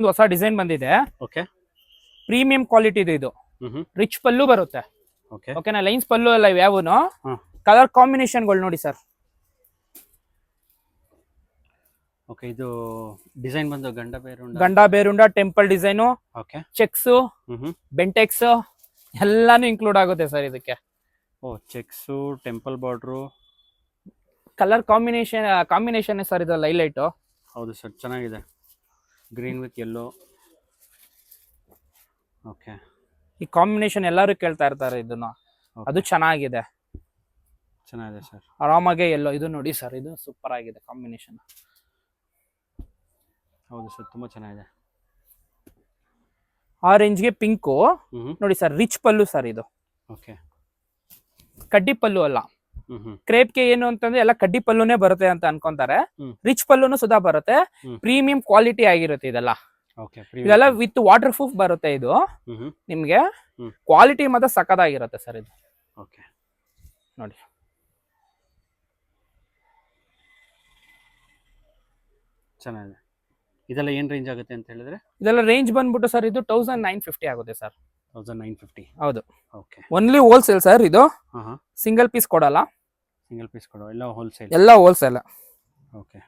ಒಂದು ಹೊಸ ಡಿಸೈನ್ ಬಂದಿದೆ. ಓಕೆ. ಪ್ರೀಮಿಯಂ ಕ್ವಾಲಿಟಿ ಇದು. ರಿಚ್ ಪಲ್ಲು ಬರುತ್ತೆ. ಓಕೆ. ಓಕೆನಾ, ಲೈನ್ಸ್ ಪಲ್ಲು ಎಲ್ಲ ಯಾವೂನು. ಹಾ. ಕಲರ್ ಕಾಂಬಿನೇಷನ್ಗಳು ನೋಡಿ ಸರ್. ಓಕೆ, ಇದು ಡಿಸೈನ್ ಬಂದು Gandaberunda temple design. Okay. Checks, ಬೆಂಟೆಕ್ಸ್ ಎಲ್ಲಾನು ಇನ್ಕ್ಲೂಡ್ ಆಗುತ್ತೆ ಸರ್ ಇದಕ್ಕೆ. Oh, checks, temple border, colour combination sir ಇದು ಹೈಲೈಟ್. ಹೌದು ಸರ್, ಚೆನ್ನಾಗಿದೆ. Green with yellow. ಓಕೆ. ಈ ಕಾಂಬಿನೇಷನ್ ಎಲ್ಲರೂ ಕೇಳ್ತಾ ಇರ್ತಾರೆ ಇದನ್ನ. ಅದು ಚೆನ್ನಾಗಿದೆ ಸರ್. ಆರಾಮಾಗೆ ಎಲ್ಲೋ ಇದು ನೋಡಿ ಸರ್, ಇದು ಸೂಪರ್ ಆಗಿದೆ ಕಾಂಬಿನೇಷನ್. ಹೌದು ಸರ್, ತುಂಬಾ ಚೆನ್ನಾಗಿದೆ. ಆರೆಂಜ್ಗೆ ಪಿಂಕು ನೋಡಿ ಸರ್, ರಿಚ್ ಪಲ್ಲು ಸರ್ ಇದು. ಓಕೆ. ಕಡ್ಡಿ ಪಲ್ಲು ಅಲ್ಲ. ಕ್ರೇಪ್ಗೆ ಏನು ಅಂತಂದ್ರೆ ಎಲ್ಲ ಕಡ್ಡಿ ಪಲ್ಲುನೇ ಬರುತ್ತೆ ಅಂತ ಅನ್ಕೊಂತಾರೆ. ರಿಚ್ ಪಲ್ಲುನು ಸುಧಾ ಬರುತ್ತೆ. ಪ್ರೀಮಿಯಂ ಕ್ವಾಲಿಟಿ ಆಗಿರುತ್ತೆ ಇದೆಲ್ಲ. ಇದೆಲ್ಲ ವಿತ್ ವಾಟರ್ ಪ್ರೂಫ್ ಬರುತ್ತೆ. ಇದು ನಿಮ್ಗೆ ಕ್ವಾಲಿಟಿ ಮಾತ್ರ ಸಕ್ಕದಾಗಿರುತ್ತೆ ಸರ್ ಇದು. ಓಕೆ, ನೋಡಿ ಚೆನ್ನಾಗಿದೆ. ಇದೆಲ್ಲ ಏನ್ ರೇಂಜ್ ಆಗುತ್ತೆ ಅಂತ ಹೇಳಿದ್ರೆ? ಇದೆಲ್ಲ ರೇಂಜ್ ಬಂದ್ಬಿಟ್ಟು ಸರ್ ಇದು 1950 ಆಗುತ್ತೆ ಸರ್. 1950. ಹೌದು. ಓಕೆ. ಓನ್ಲಿ ಹೋಲ್ಸೇಲ್ ಸರ್ ಇದು. ಸಿಂಗಲ್ ಪೀಸ್ ಕೊಡಲ್ಲ. ಸಿಂಗಲ್ ಪೀಸ್ ಕೊಡೋ, ಎಲ್ಲ ಹೋಲ್ಸೇಲ್. ಎಲ್ಲ ಹೋಲ್ಸೇಲ್. ಓಕೆ.